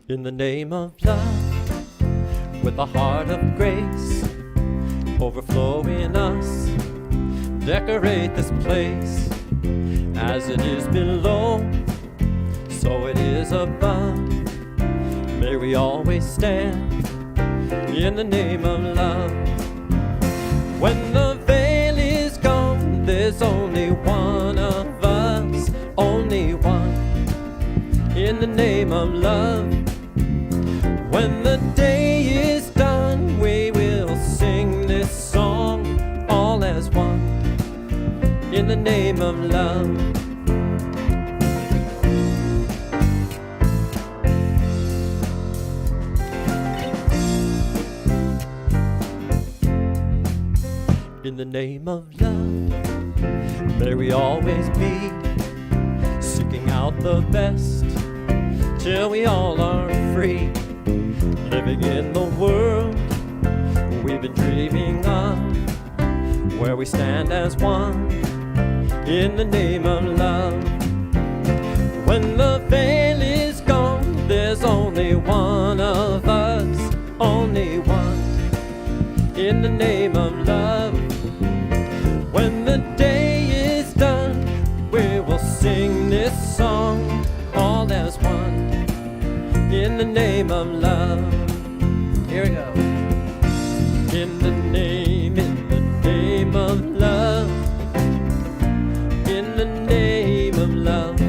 In the name of love, with a heart of grace, overflow in us, decorate this place. As it is below, so it is above. May we always stand in the name of love. When the veil is gone, there's only one of us, only one, in the name of love. When the day is done, we will sing this song all as one, in the name of love. In the name of love, may we always be seeking out the best till we all are free, living in the world we've been dreaming of, where we stand as one in the name of love. When the veil is gone, there's only one of us, only one, in the name of love. When the day is done, we will sing this song all as one, in the name of love. Here we go. In the name of love, in the name of love,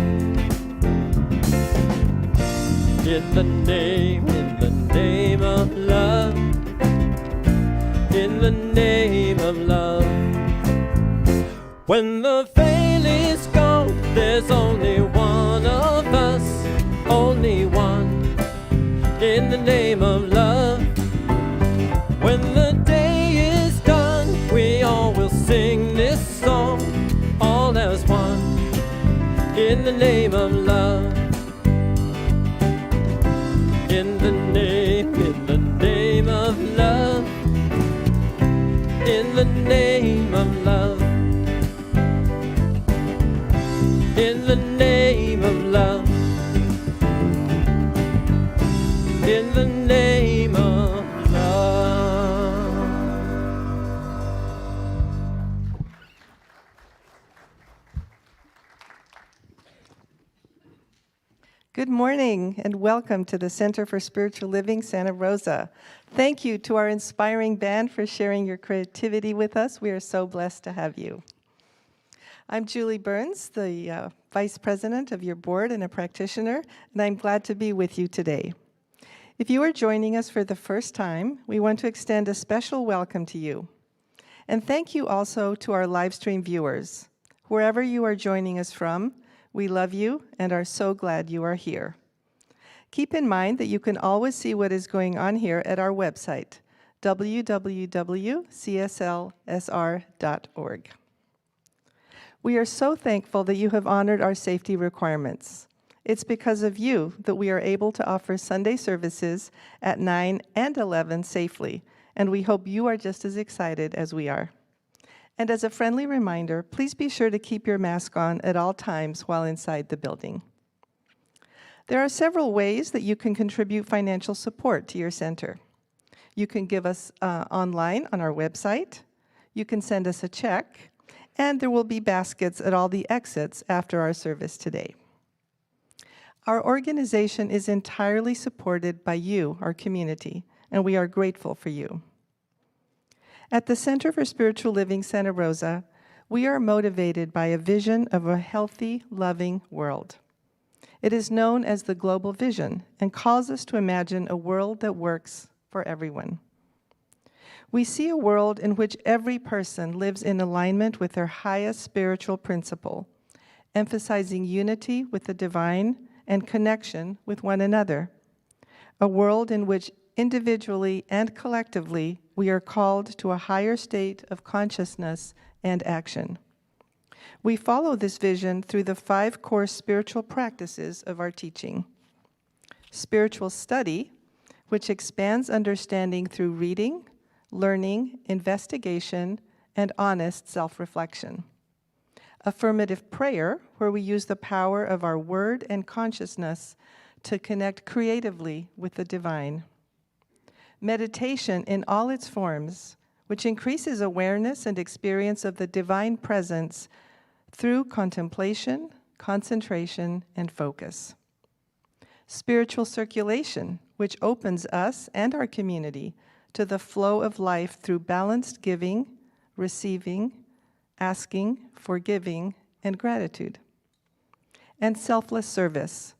in the name of love, in the name of love. When the veil is gone, there's only one of us, only one, in the name of love. When the day is done, we all will sing this song all as one, in the name of love. In the name of love, in the name of love, in the name of love, in the name of love. Good morning and welcome to the Center for Spiritual Living Santa Rosa. Thank you to our inspiring band for sharing your creativity with us. We are so blessed to have you. I'm Julie Burns, the Vice President of your board and a practitioner, and I'm glad to be with you today. If you are joining us for the first time, we want to extend a special welcome to you. And thank you also to our Livestream viewers. Wherever you are joining us from, we love you and are so glad you are here. Keep in mind that you can always see what is going on here at our website, www.cslsr.org. We are so thankful that you have honored our safety requirements. It's because of you that we are able to offer Sunday services at 9 and 11 safely, and we hope you are just as excited as we are. And as a friendly reminder, please be sure to keep your mask on at all times while inside the building. There are several ways that you can contribute financial support to your center. You can give us online on our website, you can send us a check, and there will be baskets at all the exits after our service today. Our organization is entirely supported by you, our community, and we are grateful for you. At the Center for Spiritual Living Santa Rosa, we are motivated by a vision of a healthy, loving world. It is known as the Global Vision and calls us to imagine a world that works for everyone. We see a world in which every person lives in alignment with their highest spiritual principle, emphasizing unity with the divine and connection with one another. A world in which individually and collectively we are called to a higher state of consciousness and action. We follow this vision through the 5 core spiritual practices of our teaching. Spiritual study, which expands understanding through reading, learning, investigation, and honest self-reflection. Affirmative prayer, where we use the power of our word and consciousness to connect creatively with the divine. Meditation in all its forms, which increases awareness and experience of the divine presence through contemplation, concentration, and focus. Spiritual circulation, which opens us and our community to the flow of life through balanced giving, receiving, asking, forgiving, and gratitude. And selfless service,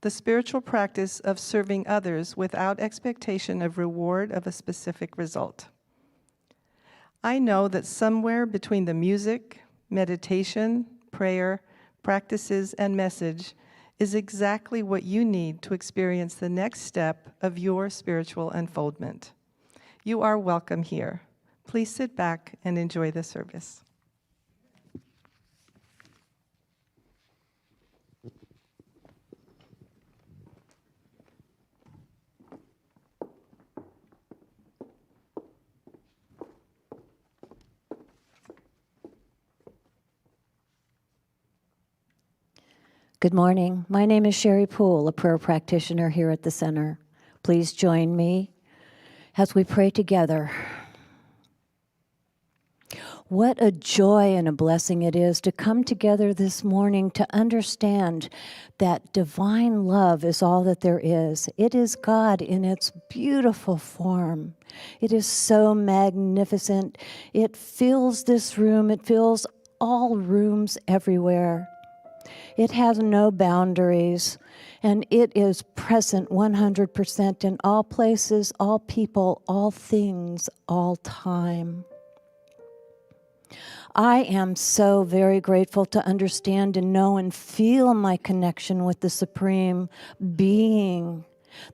the spiritual practice of serving others without expectation of reward of a specific result. I know that somewhere between the music, meditation, prayer, practices, and message is exactly what you need to experience the next step of your spiritual unfoldment. You are welcome here. Please sit back and enjoy the service. Good morning. My name is Sherry Poole, a prayer practitioner here at the center. Please join me as we pray together. What a joy and a blessing it is to come together this morning to understand that divine love is all that there is. It is God in its beautiful form. It is so magnificent. It fills this room. It fills all rooms everywhere. It has no boundaries, and it is present 100% in all places, all people, all things, all time. I am so very grateful to understand and know and feel my connection with the Supreme Being,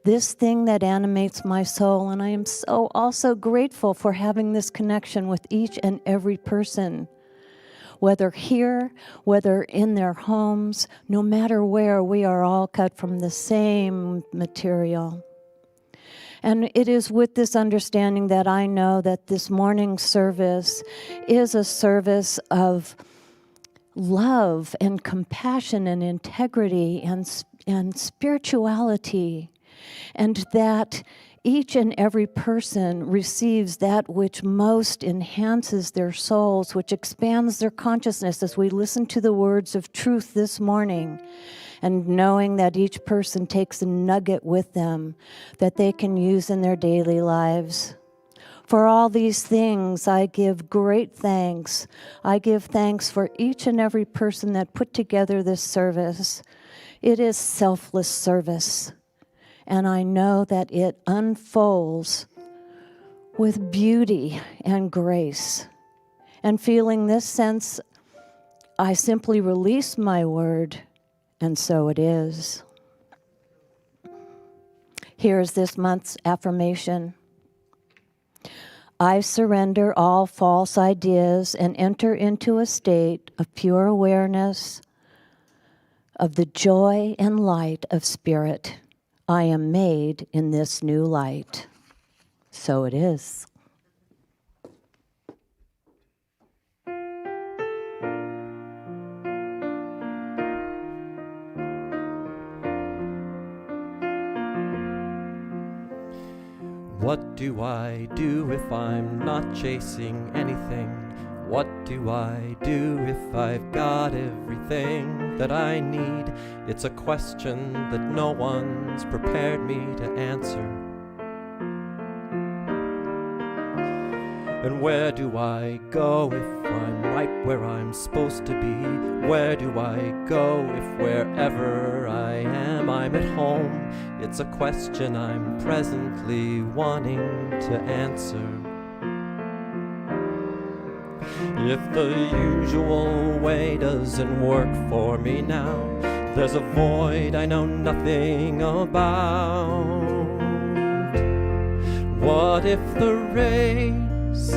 this thing that animates my soul, and I am so also grateful for having this connection with each and every person. Whether here, whether in their homes, no matter where, we are all cut from the same material. And it is with this understanding that I know that this morning's service is a service of love and compassion and integrity and spirituality, and that each and every person receives that which most enhances their souls, which expands their consciousness as we listen to the words of truth this morning, and knowing that each person takes a nugget with them that they can use in their daily lives. For all these things, I give great thanks. I give thanks for each and every person that put together this service. It is selfless service. And I know that it unfolds with beauty and grace. And feeling this sense, I simply release my word, and so it is. Here's this month's affirmation. I surrender all false ideas and enter into a state of pure awareness of the joy and light of spirit. I am made in this new light. So it is. What do I do if I'm not chasing anything? What do I do if I've got everything that I need? It's a question that no one's prepared me to answer. And where do I go if I'm right where I'm supposed to be? Where do I go if wherever I am I'm at home? It's a question I'm presently wanting to answer. If the usual way doesn't work for me now, there's a void I know nothing about. What if the race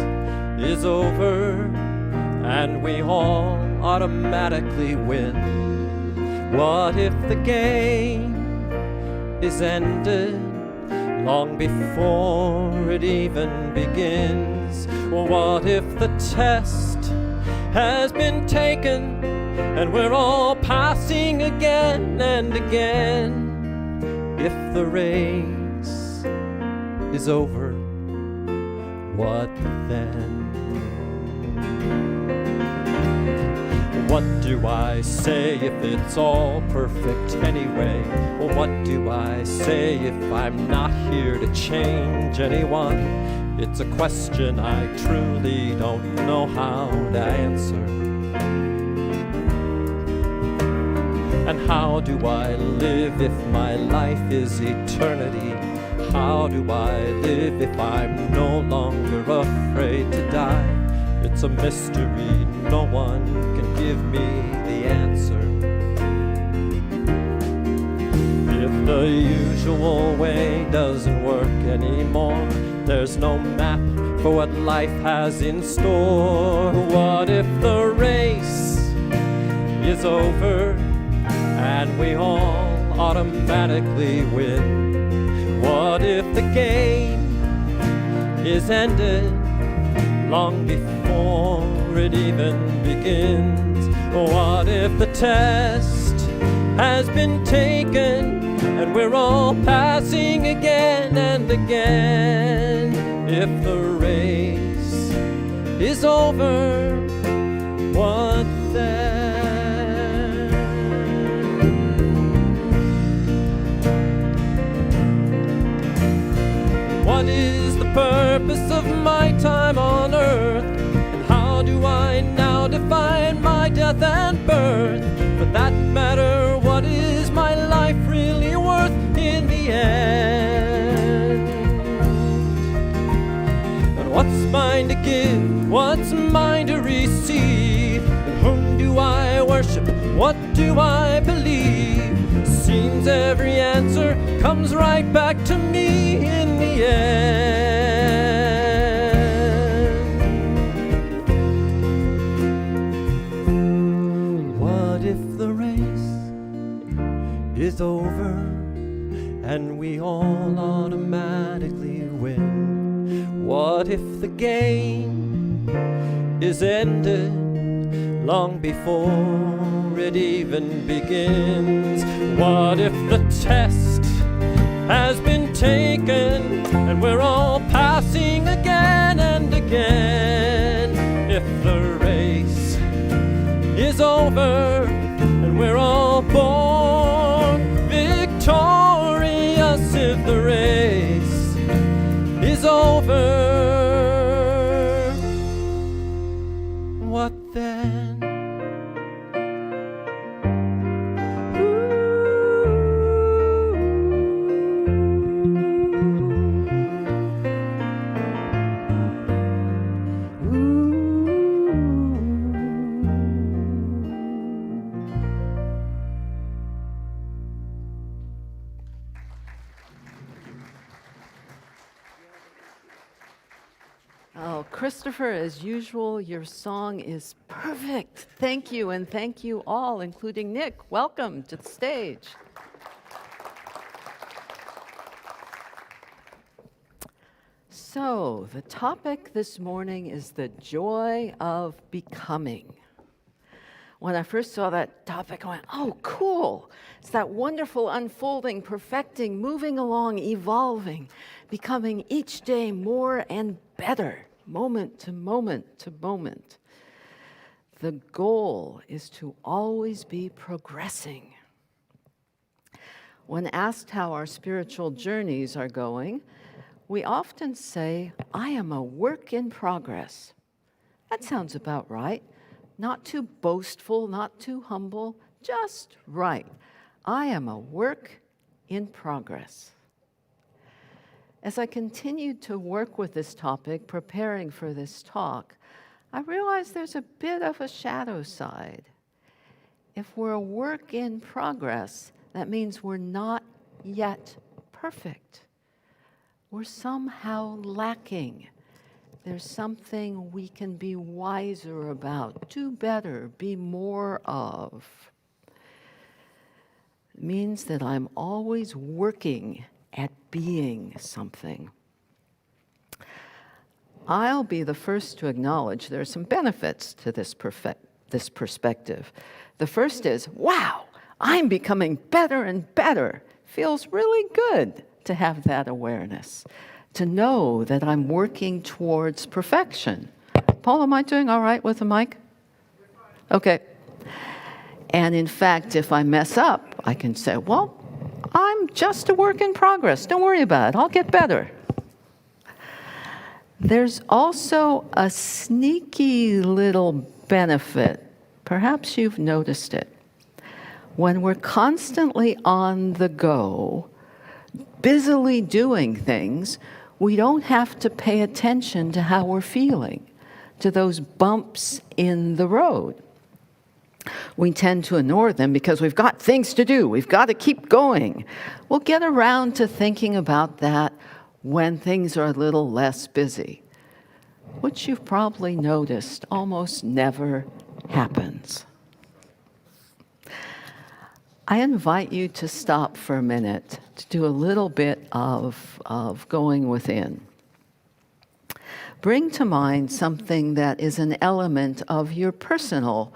is over and we all automatically win? What if the game is ended long before it even begins? Well, what if the test has been taken and we're all passing again and again? If the race is over, what then? What do I say if it's all perfect anyway? Or what do I say if I'm not here to change anyone? It's a question I truly don't know how to answer. And how do I live if my life is eternity? How do I live if I'm no longer afraid to die? It's a mystery, no one can give me the answer. If the usual way doesn't work anymore, there's no map for what life has in store. What if the race is over and we all automatically win? What if the game is ended long before it even begins? What if the test has been taken and we're all passing again and again? If the race is over, what then? What is the purpose of my time on earth? And how do I now define my death and birth? For that matter, what is my life really worth in the end? And what's mine to give? What's mine to receive? And whom do I worship? What do I believe? Seems every answer comes right back to me in the end. What if the race is over and we all automatically win? What if the game is ended long before it even begins? What if the test has been taken and we're all passing again and again? If the race is over and we're all born victorious, if the race is over, what then? Oh, Christopher, as usual, your song is perfect. Thank you, and thank you all, including Nick. Welcome to the stage. So, the topic this morning is the joy of becoming. When I first saw that topic, I went, oh, cool. It's that wonderful unfolding, perfecting, moving along, evolving, becoming each day more and better, moment to moment to moment. The goal is to always be progressing. When asked how our spiritual journeys are going, we often say, I am a work in progress. That sounds about right. Not too boastful, not too humble, just right. I am a work in progress. As I continued to work with this topic, preparing for this talk, I realized there's a bit of a shadow side. If we're a work in progress, that means we're not yet perfect. We're somehow lacking. There's something we can be wiser about, do better, be more of. It means that I'm always working at being something. I'll be the first to acknowledge there are some benefits to this perspective. The first is, wow, I'm becoming better and better Feels really good to have that awareness, to know that I'm working towards perfection. Paul, am I doing all right with the mic? Okay. And in fact, if I mess up, I can say, well, I'm just a work in progress. Don't worry about it. I'll get better. There's also a sneaky little benefit. Perhaps you've noticed it. When we're constantly on the go, busily doing things, we don't have to pay attention to how we're feeling, to those bumps in the road. We tend to ignore them because we've got things to do. We've got to keep going. We'll get around to thinking about that when things are a little less busy, which you've probably noticed almost never happens. I invite you to stop for a minute to do a little bit of going within. Bring to mind something that is an element of your personal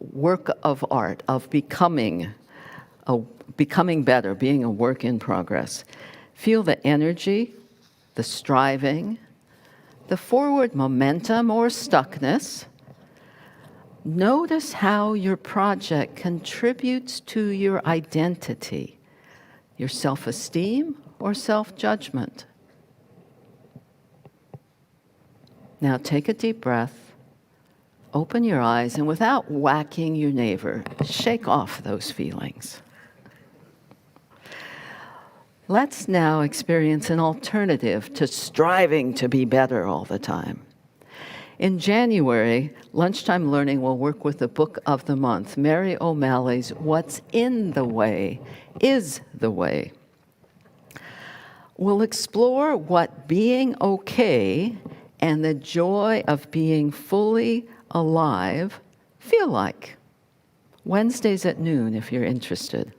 work of art, of becoming better, being a work in progress. Feel the energy, the striving, the forward momentum or stuckness. Notice how your project contributes to your identity, your self-esteem or self-judgment. Now take a deep breath, open your eyes, and without whacking your neighbor, shake off those feelings. Let's now experience an alternative to striving to be better all the time. In January, Lunchtime Learning will work with the book of the month, Mary O'Malley's What's in the Way is the Way. We'll explore what being okay and the joy of being fully alive feel like. Wednesdays at noon, if you're interested.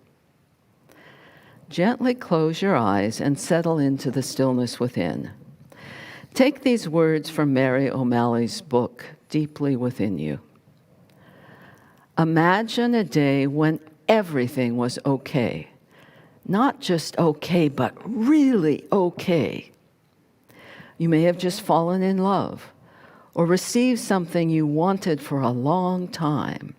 Gently close your eyes and settle into the stillness within. Take these words from Mary O'Malley's book deeply within you. Imagine a day when everything was okay. Not just okay, but really okay. You may have just fallen in love or received something you wanted for a long time.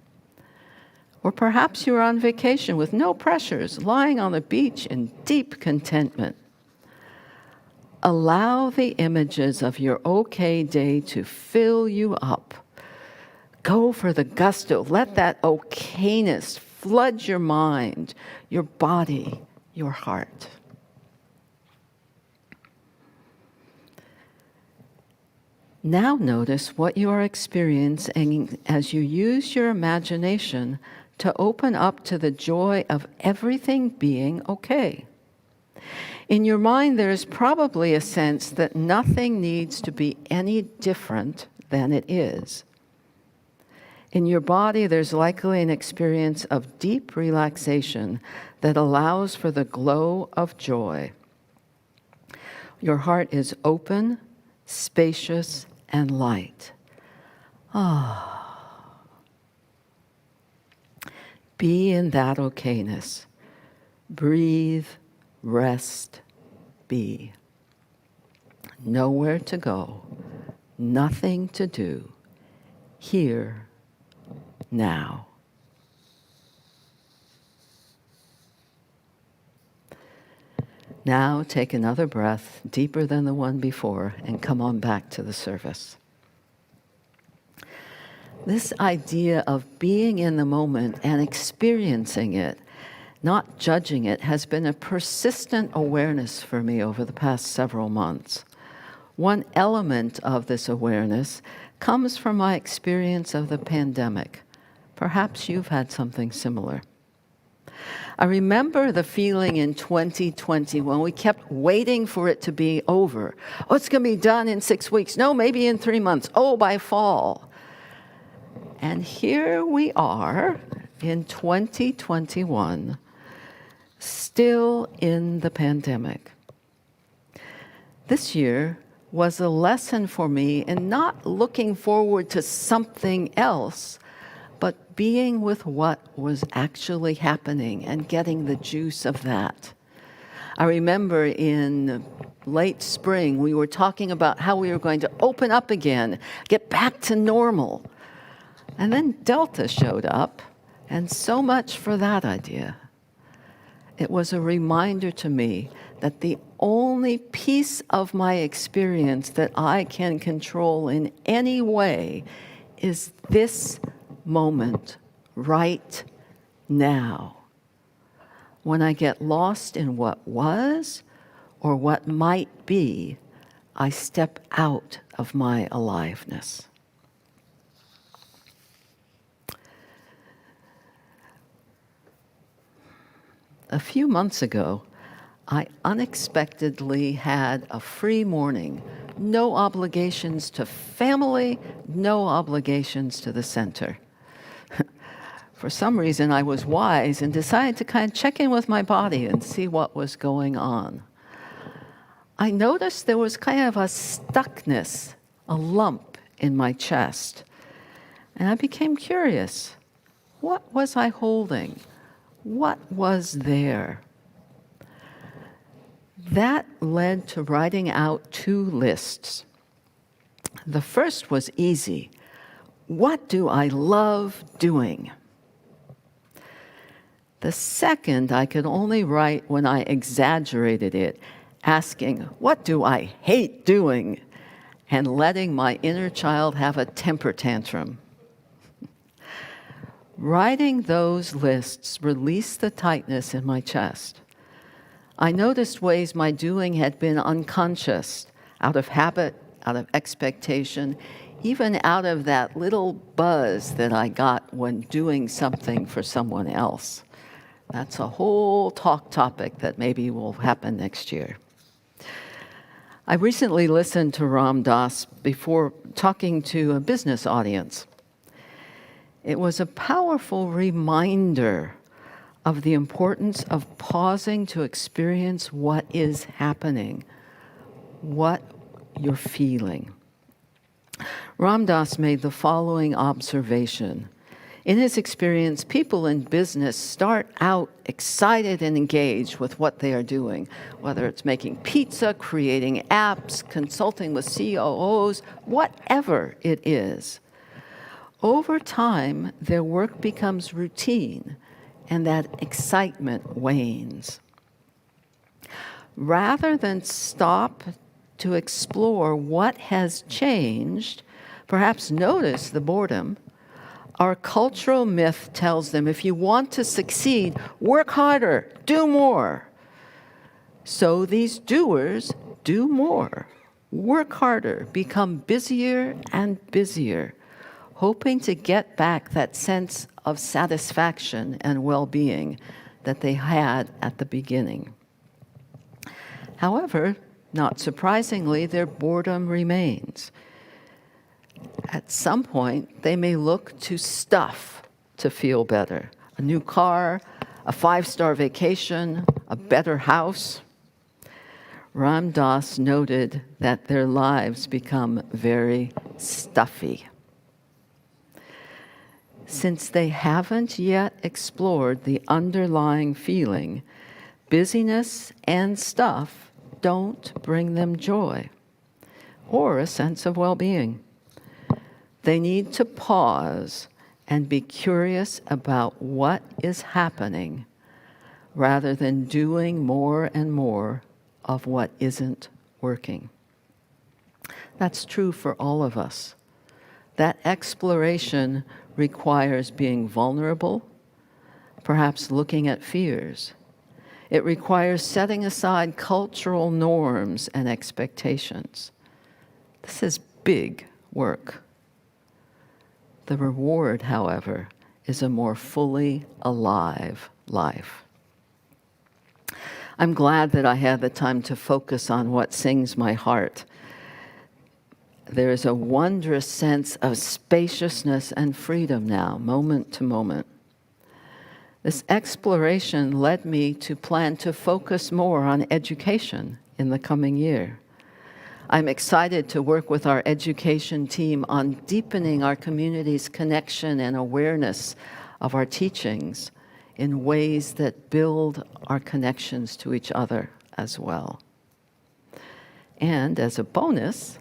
Or perhaps you're on vacation with no pressures, lying on the beach in deep contentment. Allow the images of your okay day to fill you up. Go for the gusto. Let that okayness flood your mind, your body, your heart. Now notice what you are experiencing as you use your imagination to open up to the joy of everything being okay. In your mind, there is probably a sense that nothing needs to be any different than it is. In your body, there's likely an experience of deep relaxation that allows for the glow of joy. Your heart is open, spacious, and light. Be in that okayness. Breathe, rest, be. Nowhere to go, nothing to do. Here, now. Now take another breath, deeper than the one before, and come on back to the service. This idea of being in the moment and experiencing it, not judging it, has been a persistent awareness for me over the past several months. One element of this awareness comes from my experience of the pandemic. Perhaps you've had something similar. I remember the feeling in 2020 when we kept waiting for it to be over. Oh, it's going to be done in 6 weeks. No, maybe in 3 months. Oh, by fall. And here we are in 2021, still in the pandemic. This year was a lesson for me in not looking forward to something else, but being with what was actually happening and getting the juice of that. I remember in late spring, we were talking about how we were going to open up again, get back to normal. And then Delta showed up, and so much for that idea. It was a reminder to me that the only piece of my experience that I can control in any way is this moment, right now. When I get lost in what was or what might be, I step out of my aliveness. A few months ago, I unexpectedly had a free morning. No obligations to family, no obligations to the center. For some reason, I was wise and decided to kind of check in with my body and see what was going on. I noticed there was kind of a stuckness, a lump in my chest. And I became curious. What was I holding? What was there? That led to writing out 2 lists. The first was easy. What do I love doing? The second I could only write when I exaggerated it, asking, what do I hate doing? And letting my inner child have a temper tantrum. Writing those lists released the tightness in my chest. I noticed ways my doing had been unconscious, out of habit, out of expectation, even out of that little buzz that I got when doing something for someone else. That's a whole talk topic that maybe will happen next year. I recently listened to Ram Dass before talking to a business audience. It was a powerful reminder of the importance of pausing to experience what is happening, what you're feeling. Ram Dass made the following observation. In his experience, people in business start out excited and engaged with what they are doing, whether it's making pizza, creating apps, consulting with COOs, whatever it is. Over time, their work becomes routine, and that excitement wanes. Rather than stop to explore what has changed, perhaps notice the boredom, our cultural myth tells them if you want to succeed, work harder, do more. So these doers do more, work harder, become busier and busier, hoping to get back that sense of satisfaction and well-being that they had at the beginning. However, not surprisingly, their boredom remains. At some point, they may look to stuff to feel better. A new car, a 5-star vacation, a better house. Ram Dass noted that their lives become very stuffy. Since they haven't yet explored the underlying feeling, busyness and stuff don't bring them joy or a sense of well-being. They need to pause and be curious about what is happening rather than doing more and more of what isn't working. That's true for all of us. That exploration requires being vulnerable, perhaps looking at fears. It requires setting aside cultural norms and expectations. This is big work. The reward, however, is a more fully alive life. I'm glad that I had the time to focus on what sings my heart. There is a wondrous sense of spaciousness and freedom now, moment to moment. This exploration led me to plan to focus more on education in the coming year. I'm excited to work with our education team on deepening our community's connection and awareness of our teachings in ways that build our connections to each other as well. And as a bonus,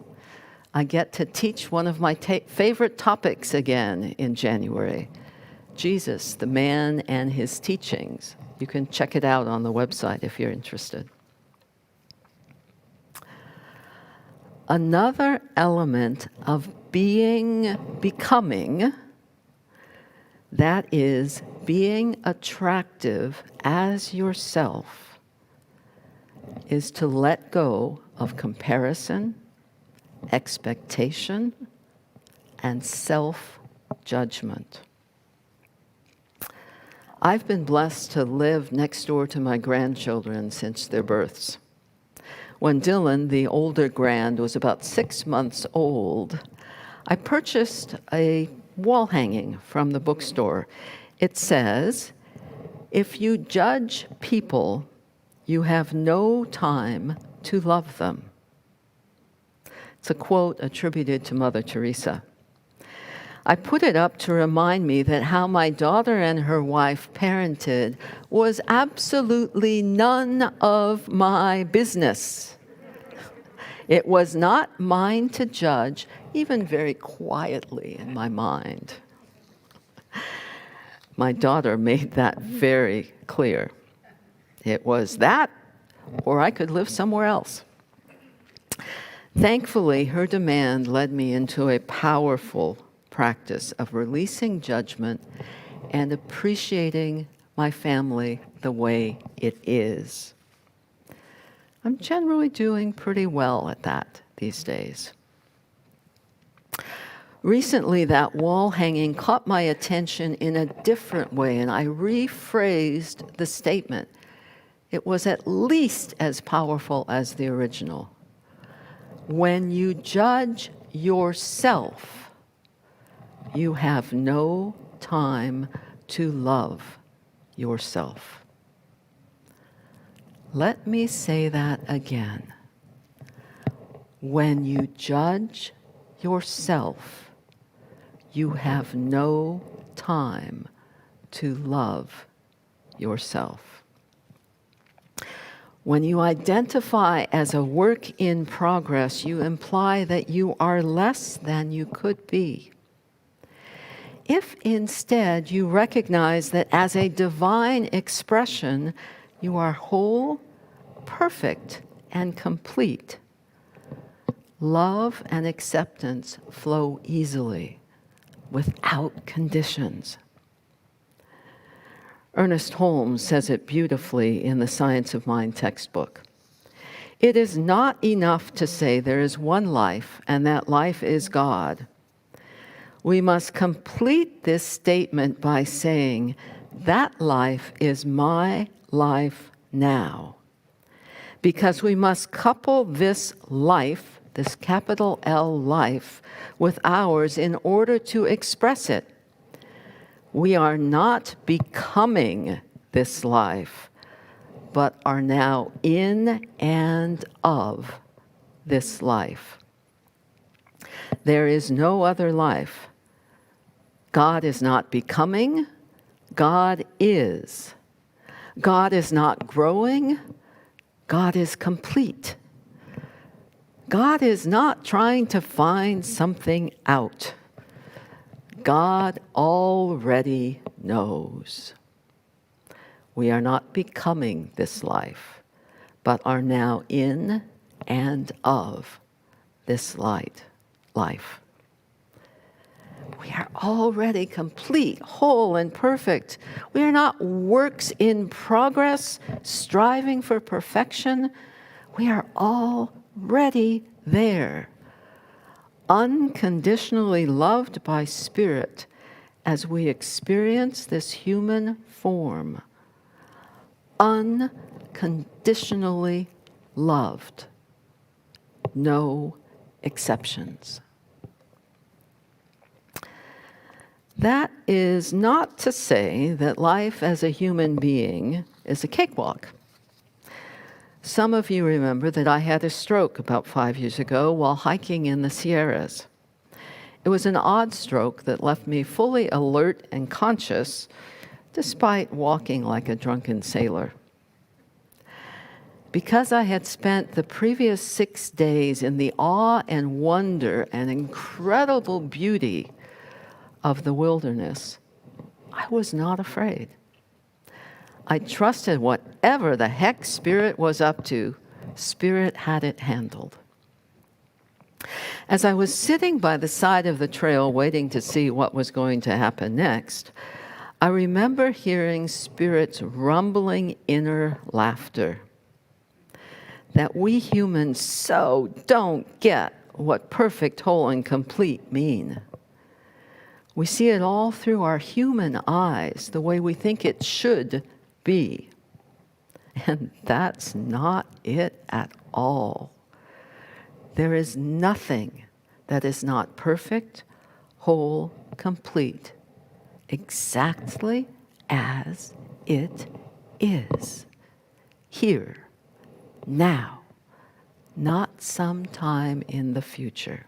I get to teach one of my favorite topics again in January, Jesus, the man and his teachings. You can check it out on the website if you're interested. Another element of becoming, that is, being attractive as yourself, is to let go of comparison, expectation, and self-judgment. I've been blessed to live next door to my grandchildren since their births. When Dylan, the older grand, was about 6 months old, I purchased a wall hanging from the bookstore. It says, "If you judge people, you have no time to love them." It's a quote attributed to Mother Teresa. I put it up to remind me that how my daughter and her wife parented was absolutely none of my business. It was not mine to judge, even very quietly in my mind. My daughter made that very clear. It was that, or I could live somewhere else. Thankfully, her demand led me into a powerful practice of releasing judgment and appreciating my family the way it is. I'm generally doing pretty well at that these days. Recently, that wall hanging caught my attention in a different way, and I rephrased the statement. It was at least as powerful as the original. When you judge yourself, you have no time to love yourself. Let me say that again. When you judge yourself, you have no time to love yourself. When you identify as a work in progress, you imply that you are less than you could be. If instead you recognize that as a divine expression, you are whole, perfect, and complete, love and acceptance flow easily, without conditions. Ernest Holmes says it beautifully in the Science of Mind textbook. It is not enough to say there is one life and that life is God. We must complete this statement by saying, that life is my life now. Because we must couple this life, this capital L life, with ours in order to express it. We are not becoming this life, but are now in and of this life. There is no other life. God is not becoming, God is. God is not growing, God is complete. God is not trying to find something out. God already knows. We are not becoming this life, but are now in and of this life. We are already complete, whole, and perfect. We are not works in progress, striving for perfection. We are already there, unconditionally loved by Spirit as we experience this human form. Unconditionally loved. No exceptions. That is not to say that life as a human being is a cakewalk. Some of you remember that I had a stroke about 5 years ago while hiking in the Sierras. It was an odd stroke that left me fully alert and conscious, despite walking like a drunken sailor. Because I had spent the previous 6 days in the awe and wonder and incredible beauty of the wilderness, I was not afraid. I trusted whatever the heck Spirit was up to, Spirit had it handled. As I was sitting by the side of the trail waiting to see what was going to happen next, I remember hearing Spirit's rumbling inner laughter. That we humans so don't get what perfect, whole, and complete mean. We see it all through our human eyes, the way we think it should be. And that's not it at all. There is nothing that is not perfect, whole, complete, exactly as it is. Here, now, not sometime in the future.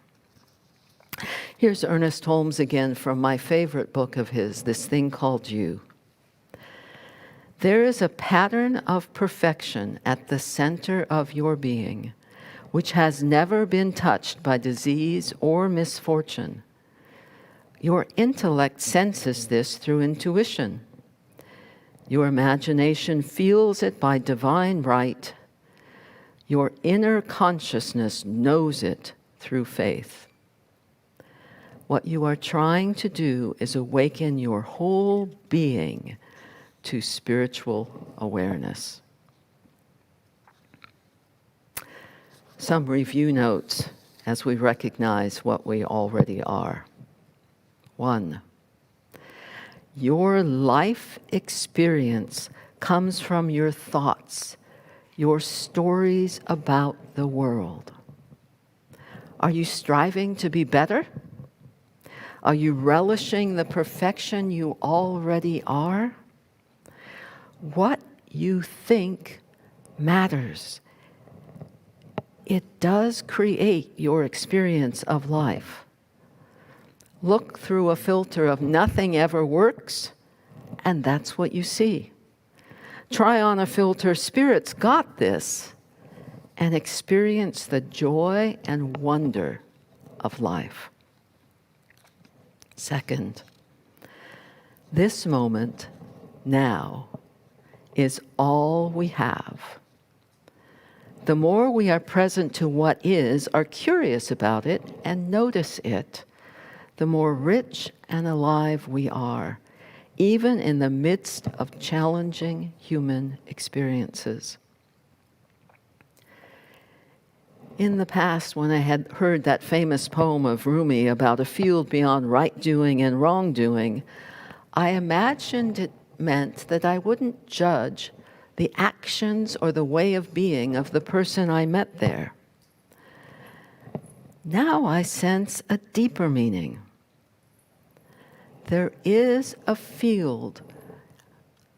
Here's Ernest Holmes again from my favorite book of his, This Thing Called You. There is a pattern of perfection at the center of your being, which has never been touched by disease or misfortune. Your intellect senses this through intuition. Your imagination feels it by divine right. Your inner consciousness knows it through faith. What you are trying to do is awaken your whole being to spiritual awareness. Some review notes as we recognize what we already are. 1. Your life experience comes from your thoughts, your stories about the world. Are you striving to be better? Are you relishing the perfection you already are? What you think matters. It does create your experience of life. Look through a filter of nothing ever works, and that's what you see. Try on a filter, Spirit's got this, and experience the joy and wonder of life. Second, this moment, now, is all we have. The more we are present to what is, are curious about it, and notice it, the more rich and alive we are, even in the midst of challenging human experiences. In the past, when I had heard that famous poem of Rumi about a field beyond right doing and wrongdoing, I imagined it meant that I wouldn't judge the actions or the way of being of the person I met there. Now I sense a deeper meaning. There is a field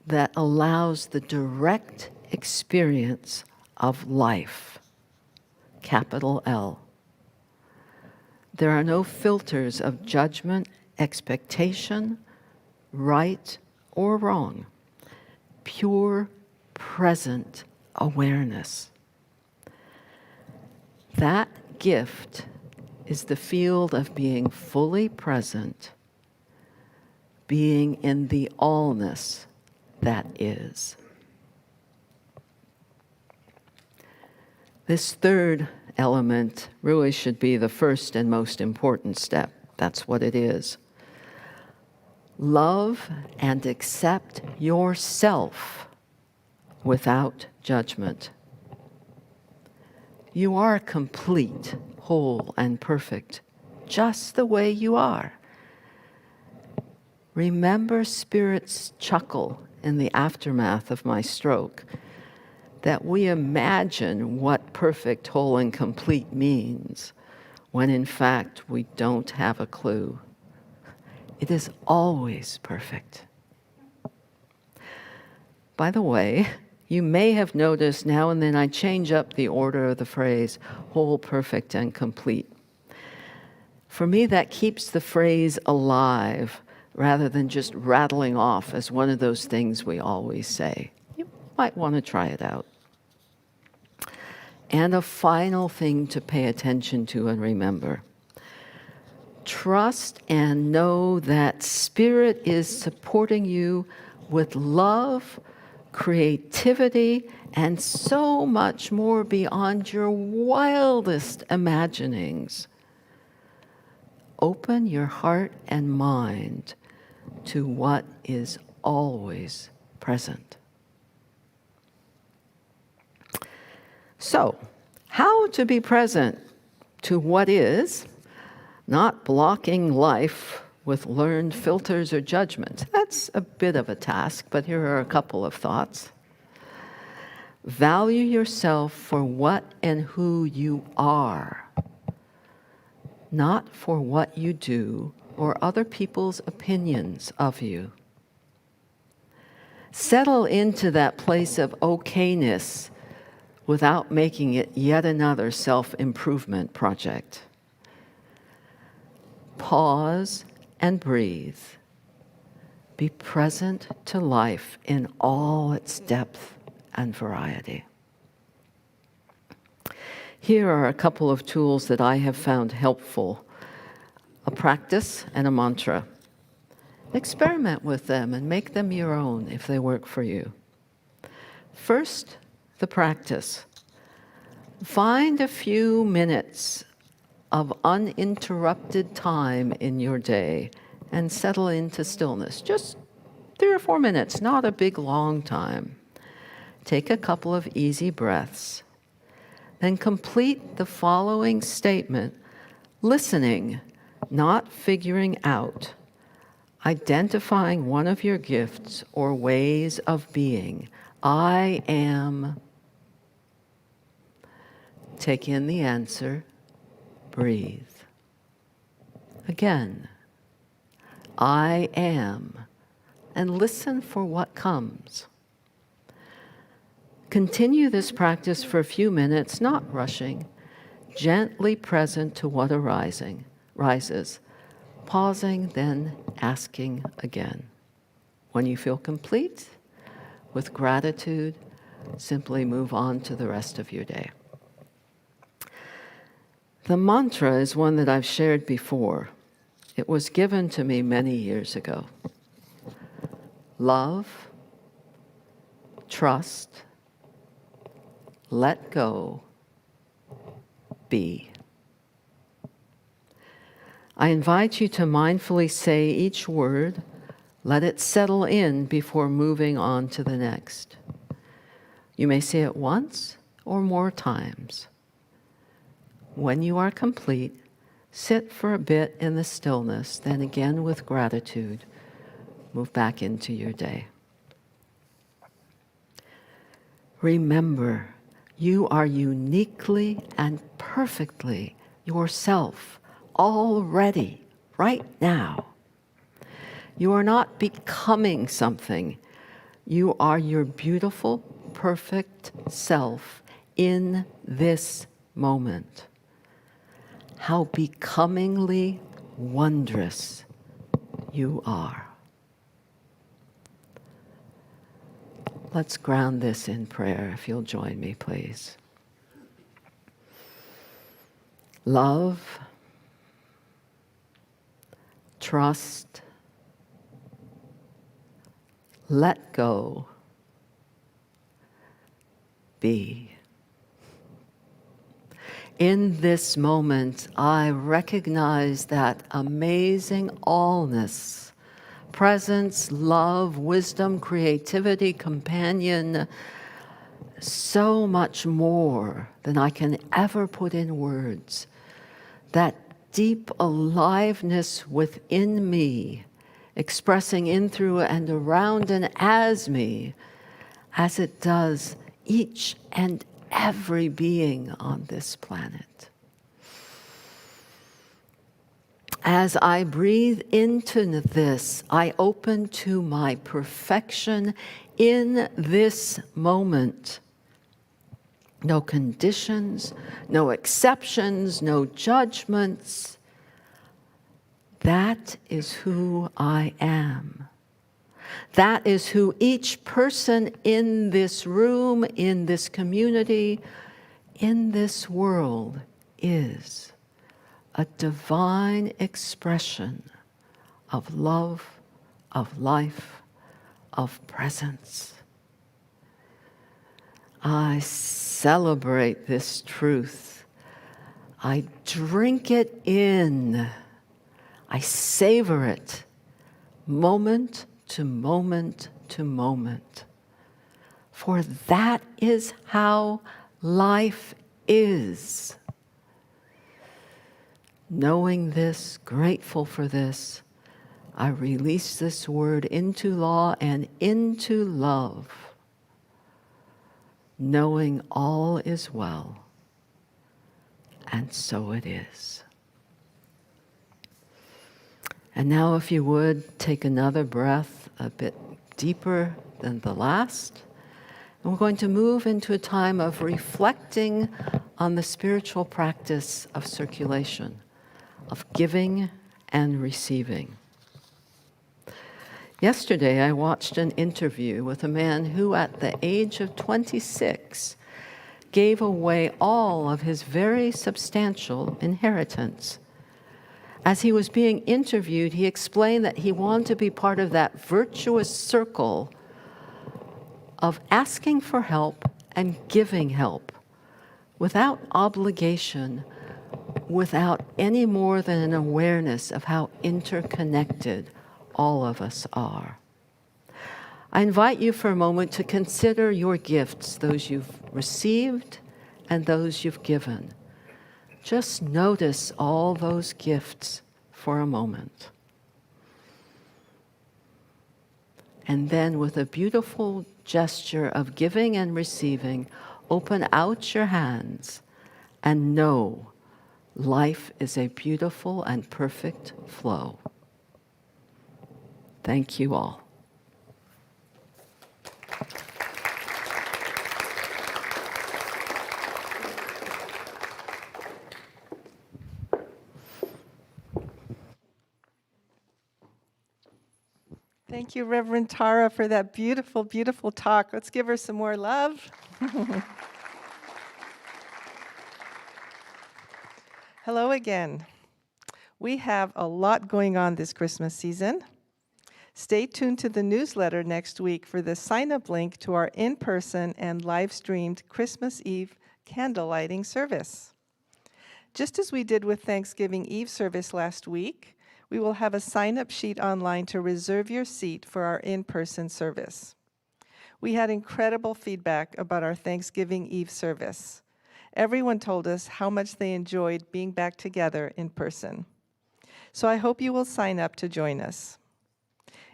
that allows the direct experience of life, capital L. There are no filters of judgment, expectation, right or wrong. Pure, present awareness. That gift is the field of being fully present, being in the allness that is. This third element really should be the first and most important step. That's what it is. Love and accept yourself without judgment. You are complete, whole, and perfect, just the way you are. Remember Spirit's chuckle in the aftermath of my stroke, that we imagine what perfect, whole, and complete means, when in fact we don't have a clue. It is always perfect. By the way, You may have noticed now and then I change up the order of the phrase, whole, perfect, and complete. For me, that keeps the phrase alive rather than just rattling off as one of those things we always say. You might want to try it out. And a final thing to pay attention to and remember. Trust and know that Spirit is supporting you with love, creativity, and so much more beyond your wildest imaginings. Open your heart and mind to what is always present. So, how to be present to what is, not blocking life with learned filters or judgments. That's a bit of a task, but here are a couple of thoughts. Value yourself for what and who you are, not for what you do or other people's opinions of you. Settle into that place of okayness without making it yet another self-improvement project. Pause and breathe. Be present to life in all its depth and variety. Here are a couple of tools that I have found helpful. A practice and a mantra. Experiment with them and make them your own if they work for you. First, the practice. Find a few minutes of uninterrupted time in your day and settle into stillness. Just 3 or 4 minutes, not a big long time. Take a couple of easy breaths. Then complete the following statement, listening, not figuring out, identifying one of your gifts or ways of being. I am. Take in the answer. Breathe. Again, I am, and listen for what comes. Continue this practice for a few minutes, not rushing, gently present to what rises, pausing, then asking again. When you feel complete, with gratitude, simply move on to the rest of your day. The mantra is one that I've shared before. It was given to me many years ago. Love, trust, let go, be. I invite you to mindfully say each word, let it settle in before moving on to the next. You may say it once or more times. When you are complete, sit for a bit in the stillness, then again with gratitude, move back into your day. Remember, you are uniquely and perfectly yourself already, right now. You are not becoming something. You are your beautiful, perfect self in this moment. How becomingly wondrous you are. Let's ground this in prayer, if you'll join me, please. Love, trust, let go, be. In this moment, I recognize that amazing allness, presence, love, wisdom, creativity, companion, so much more than I can ever put in words. That deep aliveness within me, expressing in, through, and around and as me, as it does each and every being on this planet. As I breathe into this, I open to my perfection in this moment. No conditions, no exceptions, no judgments. That is who I am. That is who each person in this room, in this community, in this world is. A divine expression of love, of life, of presence. I celebrate this truth. I drink it in. I savor it, moment to moment to moment. For that is how life is. Knowing this, grateful for this, I release this word into law and into love, knowing all is well, and so it is. And now, if you would, take another breath a bit deeper than the last. And we're going to move into a time of reflecting on the spiritual practice of circulation, of giving and receiving. Yesterday, I watched an interview with a man who, at the age of 26, gave away all of his very substantial inheritance. As he was being interviewed, he explained that he wanted to be part of that virtuous circle of asking for help and giving help without obligation, without any more than an awareness of how interconnected all of us are. I invite you for a moment to consider your gifts, those you've received and those you've given. Just notice all those gifts for a moment. And then, with a beautiful gesture of giving and receiving, open out your hands and know life is a beautiful and perfect flow. Thank you all. Thank you, Reverend Tara, for that beautiful, beautiful talk. Let's give her some more love. Hello again. We have a lot going on this Christmas season. Stay tuned to the newsletter next week for the sign-up link to our in-person and live-streamed Christmas Eve candle lighting service. Just as we did with Thanksgiving Eve service last week, we will have a sign-up sheet online to reserve your seat for our in-person service. We had incredible feedback about our Thanksgiving Eve service. Everyone told us how much they enjoyed being back together in person. So I hope you will sign up to join us.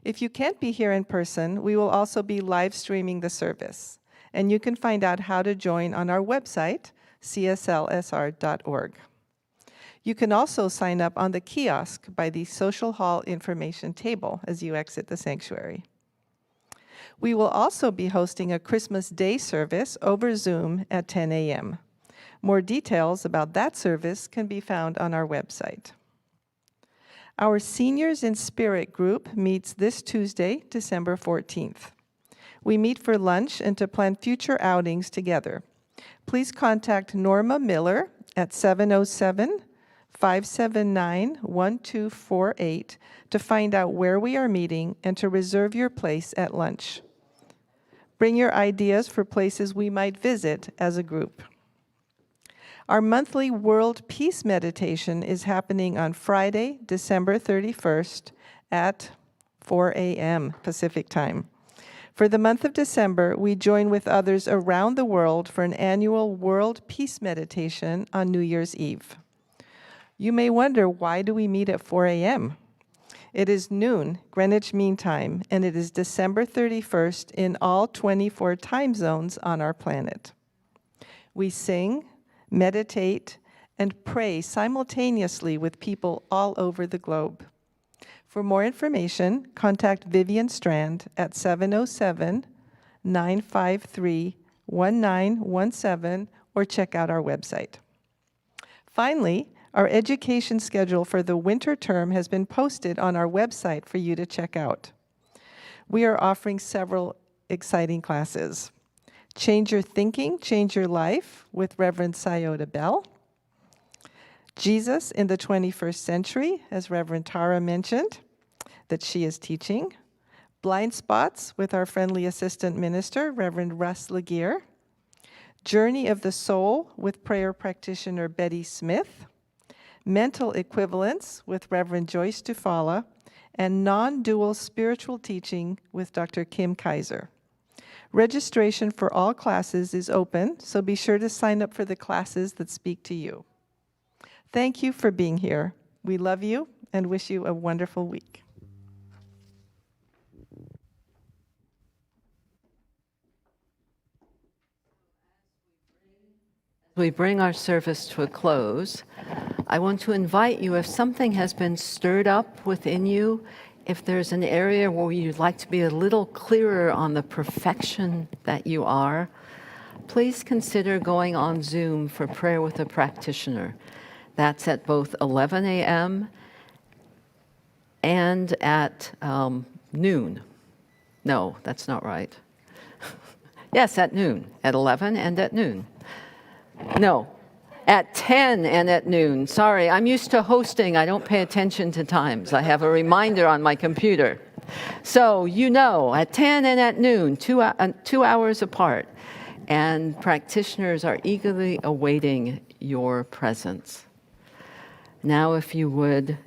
If you can't be here in person, we will also be live streaming the service, and you can find out how to join on our website, cslsr.org. You can also sign up on the kiosk by the Social Hall information table as you exit the sanctuary. We will also be hosting a Christmas Day service over Zoom at 10 a.m. More details about that service can be found on our website. Our Seniors in Spirit group meets this Tuesday, December 14th. We meet for lunch and to plan future outings together. Please contact Norma Miller at 707-579-1248 to find out where we are meeting and to reserve your place at lunch. Bring your ideas for places we might visit as a group. Our monthly World Peace Meditation is happening on Friday, December 31st at 4 a.m. Pacific Time. For the month of December, we join with others around the world for an annual World Peace Meditation on New Year's Eve. You may wonder, why do we meet at 4 a.m.? It is noon, Greenwich Mean Time, and it is December 31st in all 24 time zones on our planet. We sing, meditate, and pray simultaneously with people all over the globe. For more information, contact Vivian Strand at 707-953-1917 or check out our website. Finally, our education schedule for the winter term has been posted on our website for you to check out. We are offering several exciting classes. Change Your Thinking, Change Your Life with Reverend Sayota Bell. Jesus in the 21st Century, as Reverend Tara mentioned, that she is teaching. Blind Spots with our friendly assistant minister, Reverend Russ Laguerre. Journey of the Soul with prayer practitioner Betty Smith. Mental Equivalence with Reverend Joyce Dufala. And Non-Dual Spiritual Teaching with Dr. Kim Kaiser. Registration for all classes is open, so be sure to sign up for the classes that speak to you. Thank you for being here. We love you and wish you a wonderful week. We bring our service to a close. I want to invite you, if something has been stirred up within you, if there's an area where you'd like to be a little clearer on the perfection that you are, please consider going on Zoom for prayer with a practitioner. That's at both 11 a.m. and at noon. No, that's not right. Yes, at noon, at 11 and at noon. No, at 10 and at noon. Sorry, I'm used to hosting. I don't pay attention to times. I have a reminder on my computer. So you know, at 10 and at noon, 2 hours apart. And practitioners are eagerly awaiting your presence. Now, if you would,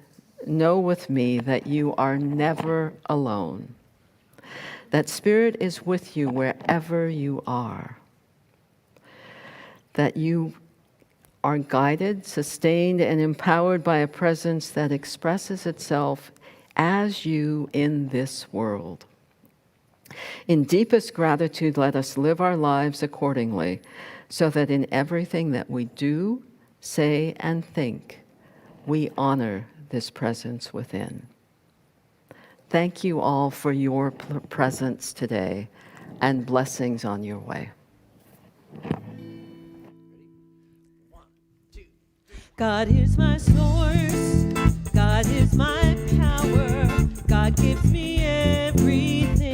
know with me that you are never alone. That Spirit is with you wherever you are. That you are guided, sustained, and empowered by a presence that expresses itself as you in this world. In deepest gratitude, let us live our lives accordingly, so that in everything that we do, say, and think, we honor this presence within. Thank you all for your presence today, and blessings on your way. God is my source, God is my power, God gives me everything.